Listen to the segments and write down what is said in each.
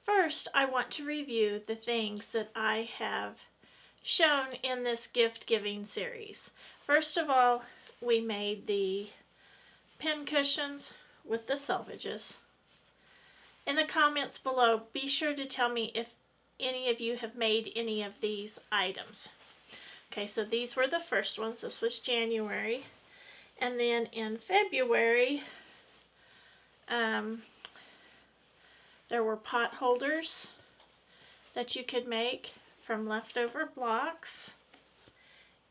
First, I want to review the things that I have shown in this gift giving series. First of all, we made the pin cushions with the selvages. In the comments below, be sure to tell me if any of you have made any of these items. Okay, so these were the first ones. This was January. And then in February, there were pot holders that you could make from leftover blocks.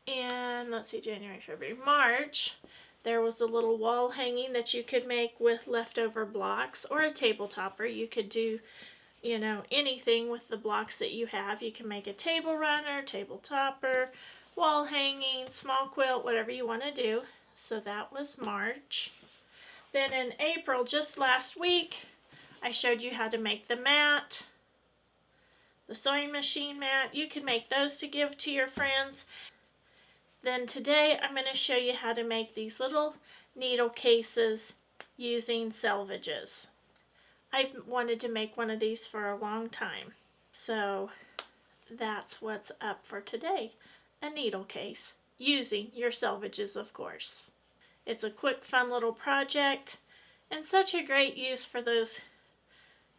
And let's see, January, February, March, there was a little wall hanging that you could make with leftover blocks, or a table topper. You could do, you know, anything with the blocks that you have. You can make a table runner, table topper, wall hanging, small quilt, whatever you want to do. So that was March. Then in April, just last week, I showed you how to make the mat, the sewing machine mat. You can make those to give to your friends. Then today I'm going to show you how to make these little needle cases using selvages. I've wanted to make one of these for a long time. So that's what's up for today. A needle case using your selvages, of course. It's a quick, fun little project and such a great use for those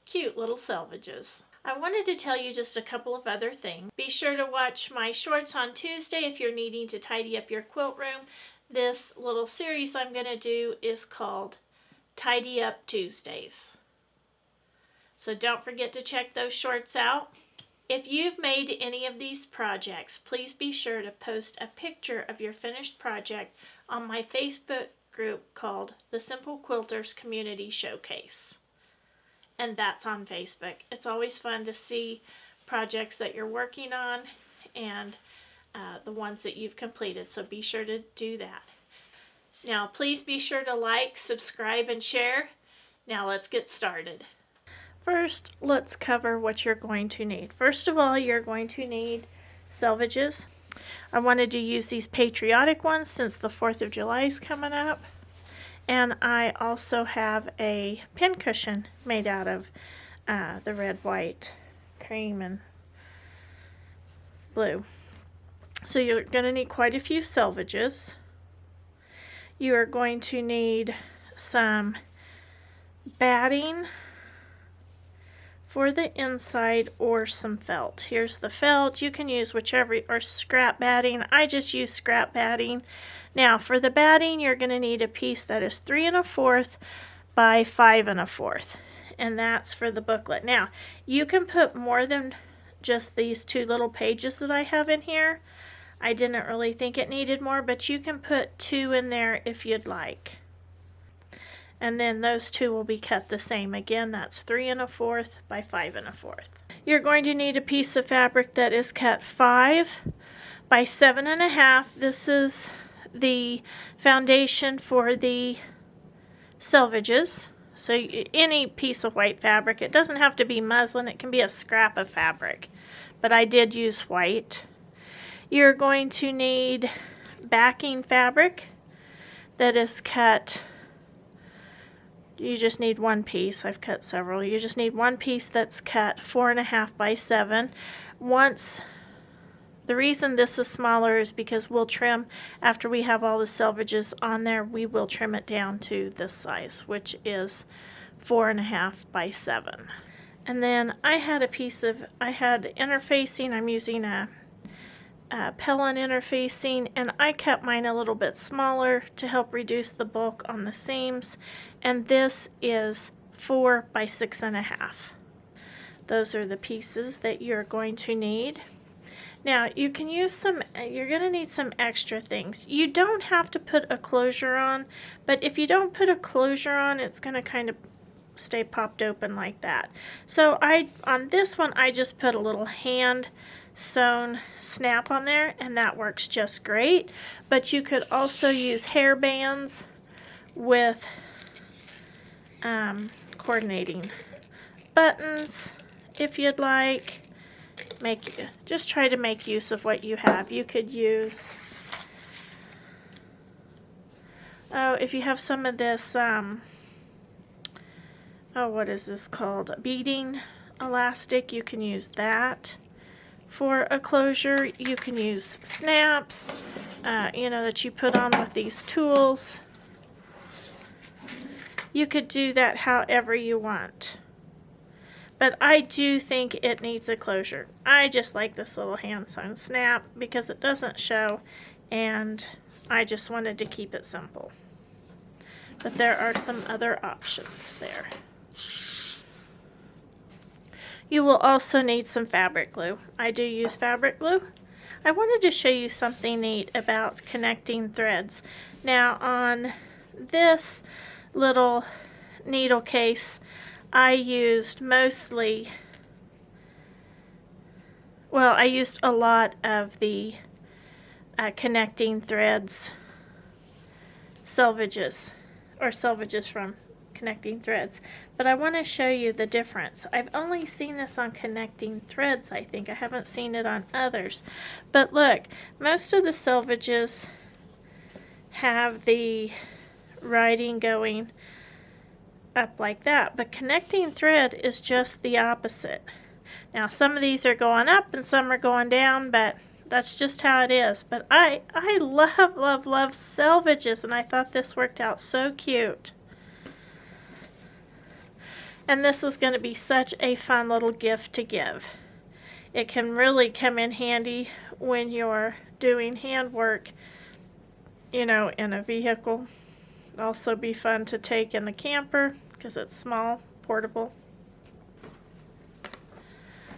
cute little selvages. I wanted to tell you just a couple of other things. Be sure to watch my shorts on Tuesday if you're needing to tidy up your quilt room. This little series I'm going to do is called Tidy Up Tuesdays. So don't forget to check those shorts out. If you've made any of these projects, please be sure to post a picture of your finished project on my Facebook group called the Simple Quilters Community Showcase. And that's on Facebook. It's always fun to see projects that you're working on and the ones that you've completed. So be sure to do that. Now, please be sure to like, subscribe, and share. Now let's get started. First, let's cover what you're going to need. First of all, you're going to need selvages. I wanted to use these patriotic ones since the 4th of July is coming up. And I also have a pin cushion made out of the red, white, cream, and blue. So you're going to need quite a few selvages. You are going to need some batting for the inside or some felt. Here's the felt. You can use whichever, or scrap batting. I just use scrap batting. Now for the batting, you're going to need a piece that is 3 1/4 by 5 1/4, and that's for the booklet. Now you can put more than just these 2 little pages that I have in here. I didn't really think it needed more, but you can put 2 in there if you'd like. And then those 2 will be cut the same. Again, that's 3 1/4 by 5 1/4. You're going to need a piece of fabric that is cut 5 by 7 1/2. This is the foundation for the selvages. So any piece of white fabric. It doesn't have to be muslin. It can be a scrap of fabric. But I did use white. You're going to need backing fabric that is cut. You just need one piece. I've cut several. You just need one piece that's cut 4 1/2 by 7. The reason this is smaller is because we'll trim, after we have all the selvages on there, we will trim it down to this size, which is 4 1/2 by 7. And then I had interfacing. I'm using a Pellin interfacing, and I cut mine a little bit smaller to help reduce the bulk on the seams, and this is 4 by 6 1/2. Those are the pieces that you're going to need. Now you can use you're going to need some extra things. You don't have to put a closure on, but if you don't put a closure on, it's going to kind of stay popped open like that. So on this one, I just put a little hand sewn snap on there, and that works just great. But you could also use hair bands with coordinating buttons if you'd like. Just try to make use of what you have. You could use, if you have some of this, what is this called? Beading elastic, you can use that for a closure. You can use snaps, you know, that you put on with these tools. You could do that however you want. But I do think it needs a closure. I just like this little hand sewn snap because it doesn't show, and I just wanted to keep it simple. But there are some other options there. You will also need some fabric glue. I do use fabric glue. I wanted to show you something neat about connecting threads. Now on this little needle case, I used mostly, well, I used a lot of the connecting threads, selvages, or selvages from Connecting Threads. But I want to show you the difference. I've only seen this on Connecting Threads, I think. I haven't seen it on others. But look, most of the selvages have the writing going up like that, but Connecting Thread is just the opposite. Now some of these are going up and some are going down, but that's just how it is. But I love selvages, and I thought this worked out so cute. And this is going to be such a fun little gift to give. It can really come in handy when you're doing handwork, you know, in a vehicle. Also be fun to take in the camper because it's small, portable.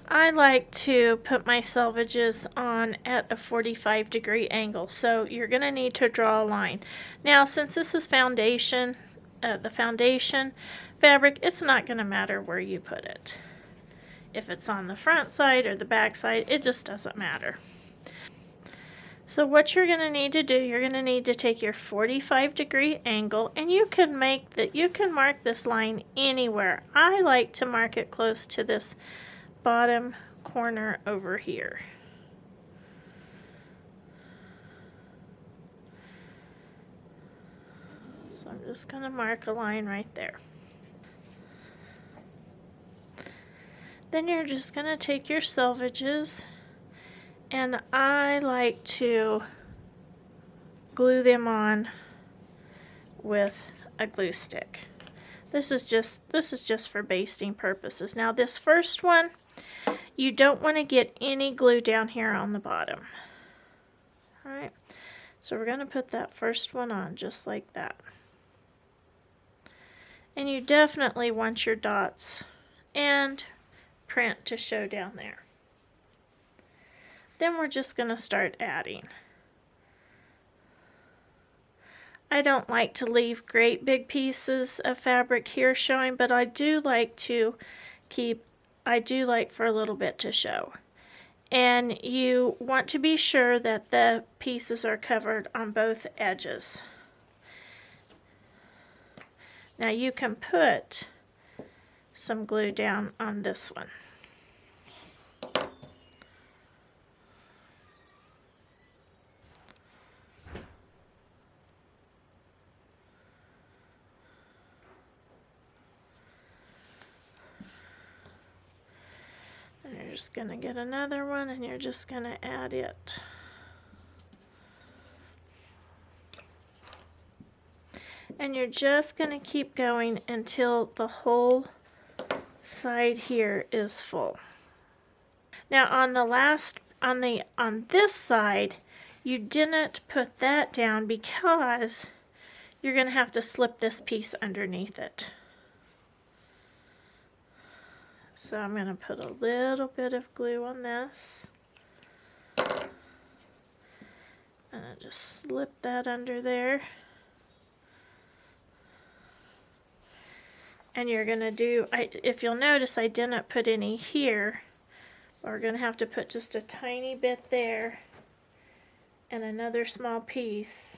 I like to put my selvages on at a 45-degree angle, so you're going to need to draw a line. Now, since this is foundation, the foundation fabric, it's not going to matter where you put it. If it's on the front side or the back side, it just doesn't matter. So what you're going to need to do, you're going to need to take your 45-degree angle, and you can mark this line anywhere. I like to mark it close to this bottom corner over here. So I'm just going to mark a line right there. Then you're just going to take your selvages, and I like to glue them on with a glue stick. This is just for basting purposes. Now this first one, you don't want to get any glue down here on the bottom. All right, so we're going to put that first one on just like that. And you definitely want your dots and print to show down there. Then we're just going to start adding. I don't like to leave great big pieces of fabric here showing, but I do like for a little bit to show. And you want to be sure that the pieces are covered on both edges. Now you can put some glue down on this one. And you're just going to get another one, and you're just going to add it. And you're just going to keep going until the whole side here is full. Now on this side, you didn't put that down because you're going to have to slip this piece underneath it. So I'm going to put a little bit of glue on this. And I just slip that under there. And you're going to do, if you'll notice, I didn't put any here. We're going to have to put just a tiny bit there and another small piece.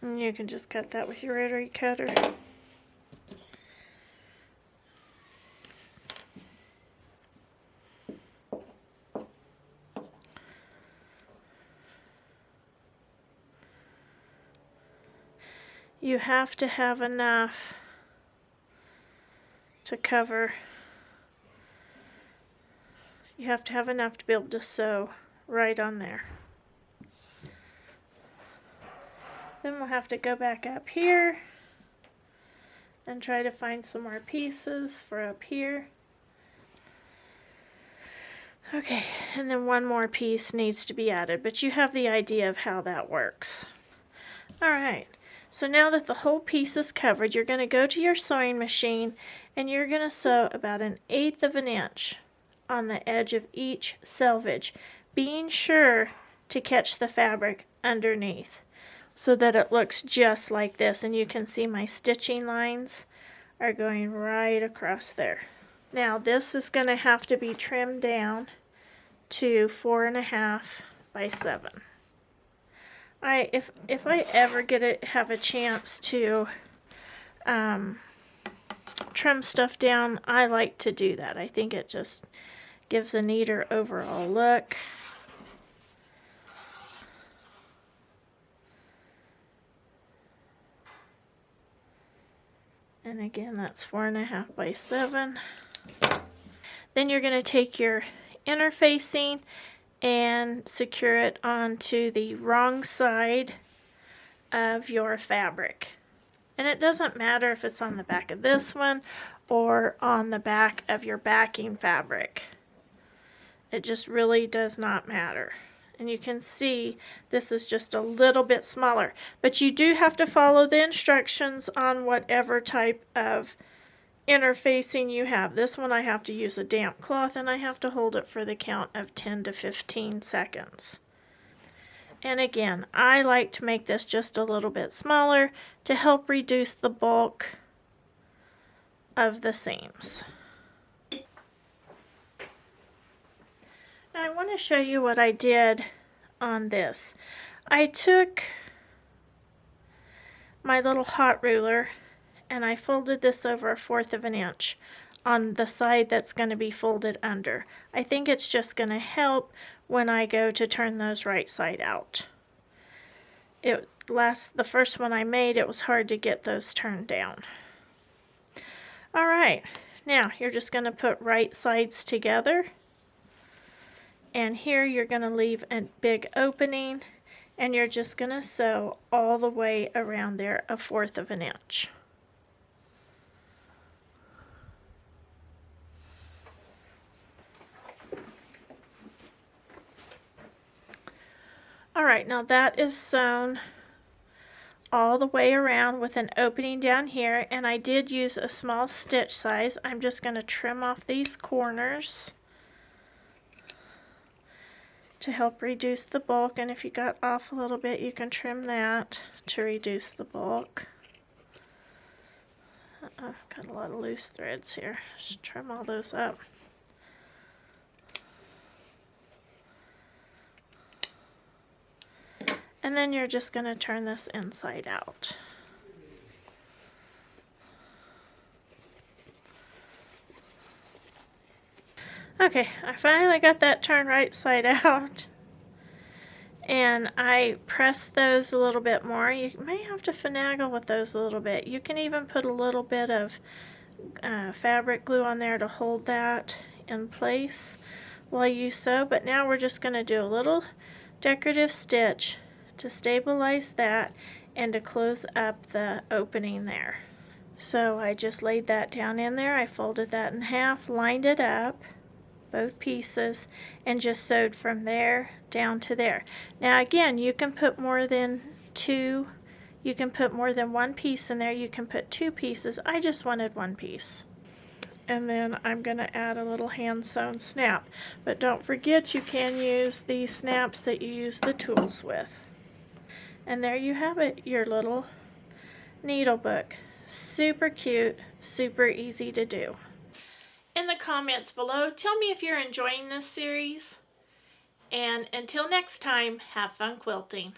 And you can just cut that with your rotary cutter. You have to have enough to cover You have to have enough to be able to sew right on there. Then we'll have to go back up here and try to find some more pieces for up here. Okay, and then one more piece needs to be added, but you have the idea of how that works. Alright, so now that the whole piece is covered, you're going to go to your sewing machine and you're going to sew about 1/8 of an inch on the edge of each selvage, being sure to catch the fabric underneath so that it looks just like this, and you can see my stitching lines are going right across there. Now this is going to have to be trimmed down to 4.5 by 7. If I ever have a chance to trim stuff down, I like to do that. I think it just gives a neater overall look. And again, that's 4.5 by 7. Then you're going to take your interfacing and secure it onto the wrong side of your fabric. And it doesn't matter if it's on the back of this one or on the back of your backing fabric. It just really does not matter. And you can see this is just a little bit smaller, but you do have to follow the instructions on whatever type of interfacing you have. This one I have to use a damp cloth and I have to hold it for the count of 10 to 15 seconds. And again, I like to make this just a little bit smaller to help reduce the bulk of the seams. Now I want to show you what I did on this. I took my little hot ruler and I folded this over 1/4 of an inch on the side that's going to be folded under. I think it's just going to help when I go to turn those right side out. The first one I made, it was hard to get those turned down. Alright, now you're just going to put right sides together. And here you're going to leave a big opening and you're just going to sew all the way around there 1/4 of an inch. Alright, now that is sewn all the way around with an opening down here, and I did use a small stitch size. I'm just going to trim off these corners to help reduce the bulk, and if you got off a little bit you can trim that to reduce the bulk. Got a lot of loose threads here. Just trim all those up. And then you're just going to turn this inside out. Okay, I finally got that turned right side out. And I pressed those a little bit more. You may have to finagle with those a little bit. You can even put a little bit of fabric glue on there to hold that in place while you sew. But now we're just going to do a little decorative stitch to stabilize that and to close up the opening there. So I just laid that down in there. I folded that in half, lined it up, both pieces, and just sewed from there down to there. Now again, you can put more than one piece in there. You can put 2 pieces. I just wanted 1 piece. And then I'm going to add a little hand sewn snap. But don't forget, you can use the snaps that you use the tools with. And there you have it, your little needle book. Super cute, super easy to do. In the comments below, tell me if you're enjoying this series. And until next time, have fun quilting.